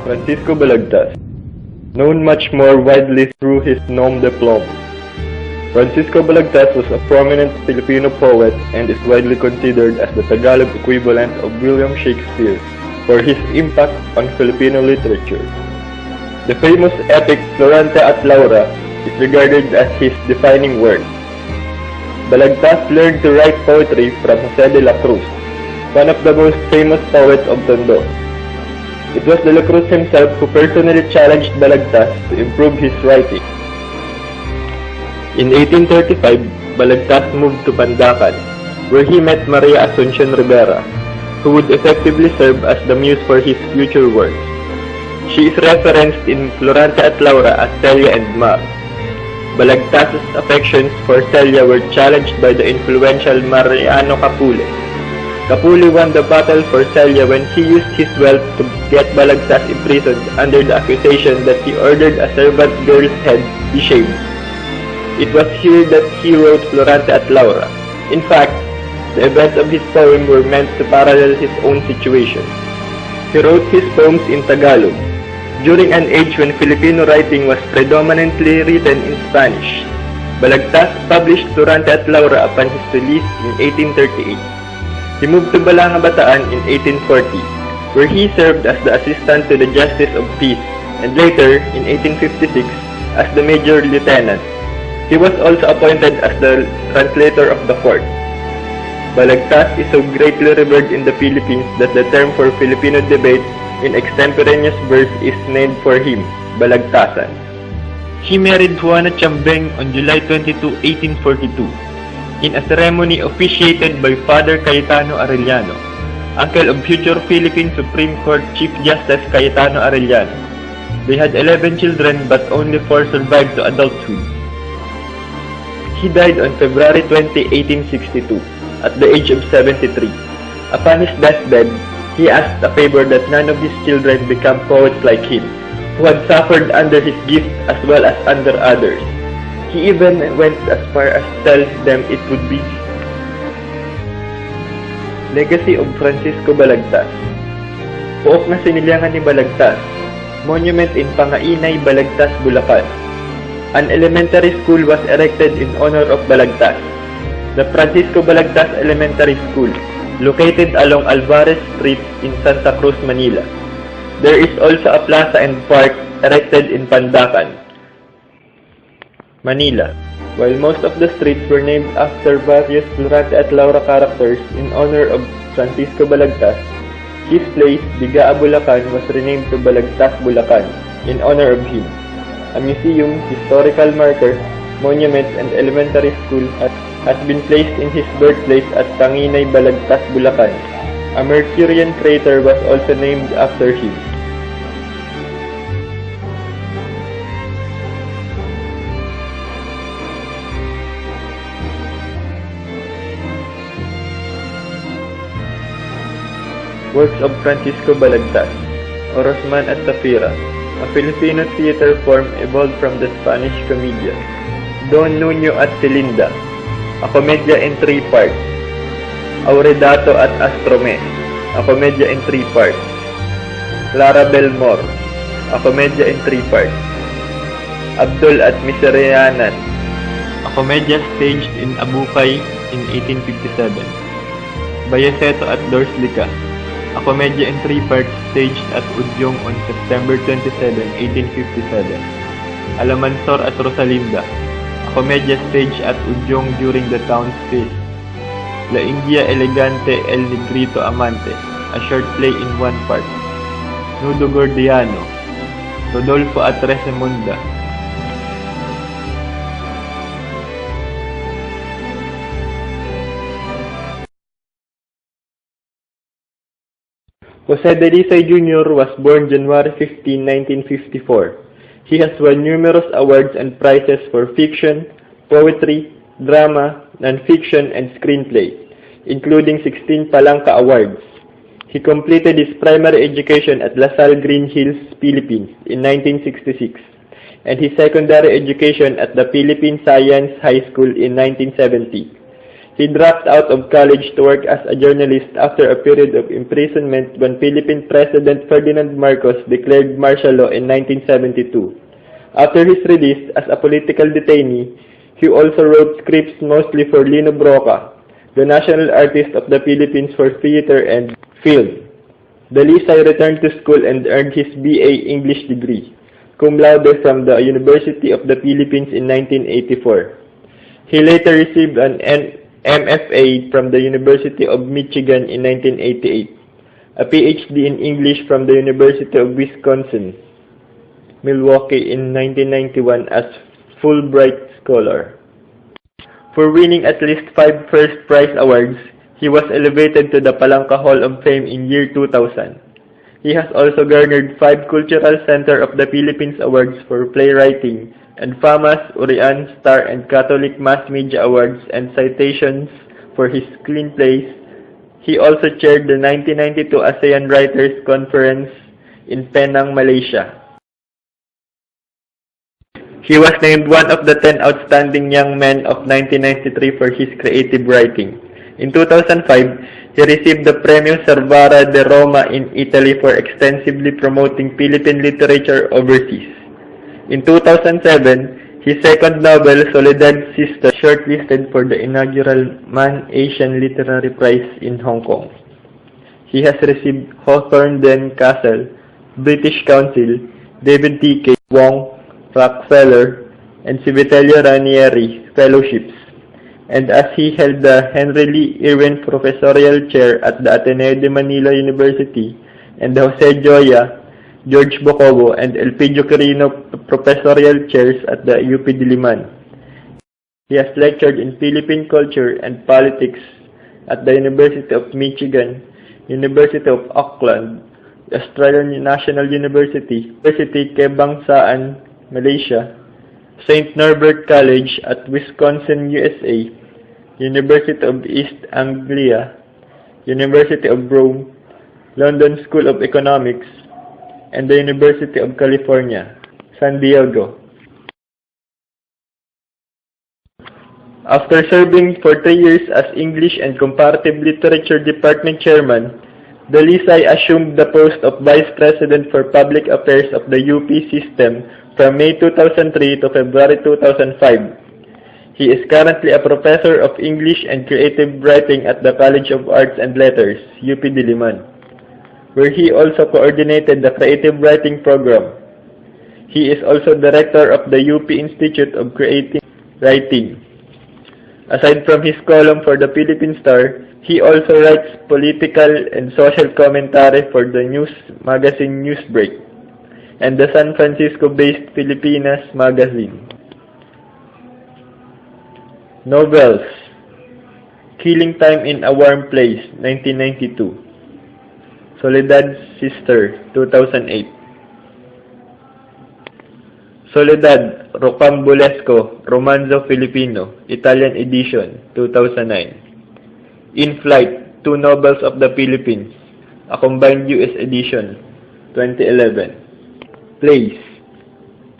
Francisco Balagtas, known much more widely through his nom de plume. Francisco Balagtas was a prominent Filipino poet and is widely considered as the Tagalog equivalent of William Shakespeare for his impact on Filipino literature. The famous epic Florante at Laura is regarded as his defining work. Balagtas learned to write poetry from Jose de la Cruz, one of the most famous poets of Tondo. It was de la Cruz himself who personally challenged Balagtas to improve his writing. In 1835, Balagtas moved to Pandacan, where he met Maria Asuncion Rivera, who would effectively serve as the muse for his future works. She is referenced in Florante at Laura as Celia and Mar. Balagtas's affections for Celia were challenged by the influential Mariano Capule. Capule won the battle for Celia when he used his wealth to get Balagtas imprisoned under the accusation that he ordered a servant girl's head be shaved. It was here that he wrote Florante at Laura. In fact, the events of his poem were meant to parallel his own situation. He wrote his poems in Tagalog, during an age when Filipino writing was predominantly written in Spanish. Balagtas published Florante at Laura upon his release in 1838. He moved to Balanga, Bataan in 1840, where he served as the assistant to the Justice of Peace, and later, in 1856, as the Major Lieutenant. He was also appointed as the translator of the court. Balagtas is so greatly revered in the Philippines that the term for Filipino debate in extemporaneous verse is named for him, Balagtasan. He married Juana Chambeng on July 22, 1842, in a ceremony officiated by Father Cayetano Arellano, uncle of future Philippine Supreme Court Chief Justice Cayetano Arellano. They had 11 children but only 4 survived to adulthood. He died on February 20, 1862, at the age of 73. Upon his deathbed, he asked a favor that none of his children become poets like him, who had suffered under his gift as well as under others. He even went as far as to tell them it would be Legacy of Francisco Balagtas. Pook na sinilyangan ni Balagtas, monument in Pangainay, Balagtas, Bulacan. An elementary school was erected in honor of Balagtas, the Francisco Balagtas Elementary School, located along Alvarez Street in Santa Cruz, Manila. There is also a plaza and park erected in Pandacan, Manila. While most of the streets were named after various Florante at Laura characters in honor of Francisco Balagtas, his place, Bigaa, Bulacan, was renamed to Balagtas, Bulacan, in honor of him. A museum, historical marker, monuments, and elementary school has been placed in his birthplace at Panginay, Balagtas, Bulacan. A Mercurian crater was also named after him. Works of Francisco Balagtas. Orosman at Safira, a Filipino theater form evolved from the Spanish comedia. Don Nuño at Celinda, a komedya in 3 parts. Auredato at Astrome, a komedya in 3 parts. Clara Belmore, a komedya in 3 parts. Abdul at Miserianan, a komedya staged in Abukay in 1857. Bayaceto at Dorslica, a komedya in 3 parts staged at Udyong on September 27, 1857. Alamansor at Rosalinda, a komedya staged at Udyong during the town's feast. La India Elegante El Negrito Amante, a short play in 1 part. Nudo Gordiano, Rodolfo at Resemunda. Jose Dalisay Jr. was born January 15, 1954. He has won numerous awards and prizes for fiction, poetry, drama, non-fiction, and screenplay, including 16 Palanca Awards. He completed his primary education at La Salle Green Hills, Philippines in 1966, and his secondary education at the Philippine Science High School in 1970. He dropped out of college to work as a journalist after a period of imprisonment when Philippine President Ferdinand Marcos declared martial law in 1972. After his release as a political detainee, he also wrote scripts mostly for Lino Brocka, the national artist of the Philippines for theater and film. Dalisay returned to school and earned his BA English degree, cum laude from the University of the Philippines in 1984. He later received an MFA from the University of Michigan in 1988, a PhD in English from the University of Wisconsin, Milwaukee in 1991 as Fulbright Scholar. For winning at least 5 First Prize awards, he was elevated to the Palanca Hall of Fame in year 2000. He has also garnered 5 Cultural Center of the Philippines Awards for playwriting and FAMAS, Urian, Star, and Catholic Mass Media Awards and citations for his screenplays. He also chaired the 1992 ASEAN Writers Conference in Penang, Malaysia. He was named one of the 10 outstanding young men of 1993 for his creative writing. In 2005, he received the Premio Cervara de Roma in Italy for extensively promoting Philippine literature overseas. In 2007, his second novel, Soledad's Sister, shortlisted for the inaugural Man Asian Literary Prize in Hong Kong. He has received Hawthorne Den Castle, British Council, David T. K. Wong, Rockefeller, and Civitelio Ranieri Fellowships, and as he held the Henry Lee Irwin Professorial Chair at the Ateneo de Manila University and the Jose Joya, George Bocobo, and Elpidio Quirino Professorial Chairs at the UP Diliman. He has lectured in Philippine culture and politics at the University of Michigan, University of Auckland, Australian National University, University Kebangsaan, Malaysia, St. Norbert College at Wisconsin, USA, University of East Anglia, University of Rome, London School of Economics, and the University of California, San Diego. After serving for 3 years as English and Comparative Literature Department Chairman, Dalisay assumed the post of Vice President for Public Affairs of the UP system from May 2003 to February 2005. He is currently a professor of English and Creative Writing at the College of Arts and Letters, UP Diliman, where he also coordinated the Creative Writing Program. He is also director of the UP Institute of Creative Writing. Aside from his column for the Philippine Star, he also writes political and social commentary for the news magazine Newsbreak and the San Francisco-based Filipinas magazine. Novels: Killing Time in a Warm Place, 1992. Soledad's Sister, 2008. Soledad, Rocambolesco, Romanzo Filipino, Italian edition, 2009. In Flight, Two Novels of the Philippines, a combined US edition, 2011. Plays: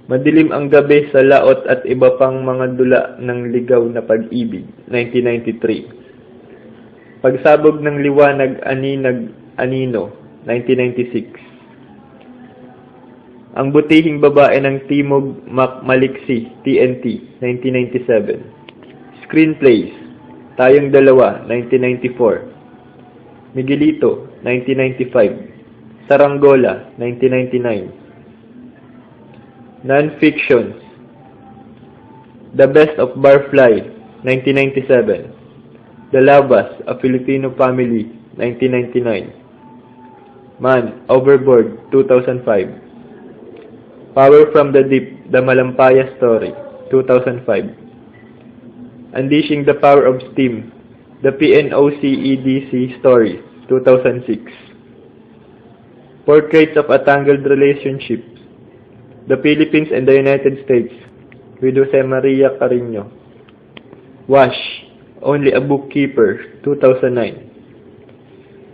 Madilim ang Gabi sa Laot at Iba Pang Mga Dula ng Ligaw na Pag-ibig, 1993. Pagsabog ng Liwanag, Aninag, Anino, 1996. Ang Butihing Babae ng Timog, Maliksi, TNT, 1997. Screenplays: Tayong Dalawa, 1994. Miguelito, 1995. Saranggola, 1999. Non-fictions: The Best of Barfly, 1997. The Labas, A Filipino Family, 1999. Man, Overboard, 2005. Power from the Deep, The Malampaya Story, 2005. Unleashing the Power of Steam, The PNOCEDC Story, 2006. Portraits of a Tangled Relationship, The Philippines and the United States, with Jose Maria Carino. Wash, Only a Bookkeeper, 2009.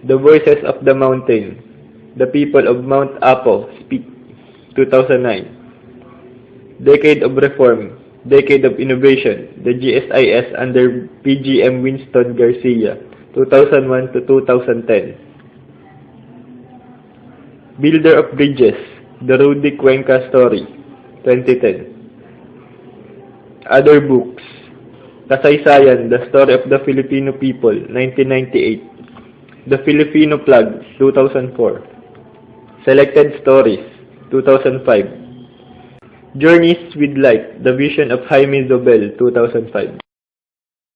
The Voices of the Mountain, The People of Mount Apo Speak, 2009. Decade of Reform, Decade of Innovation, the GSIS under PGM Winston Garcia, 2001 to 2010. Builder of Bridges, the Rudy Cuenca Story, 2010. Other books: Kasaysayan, The Story of the Filipino People, 1998. The Filipino Plug, 2004. Selected Stories, 2005. Journeys with Light, The Vision of Jaime Dobel, 2005.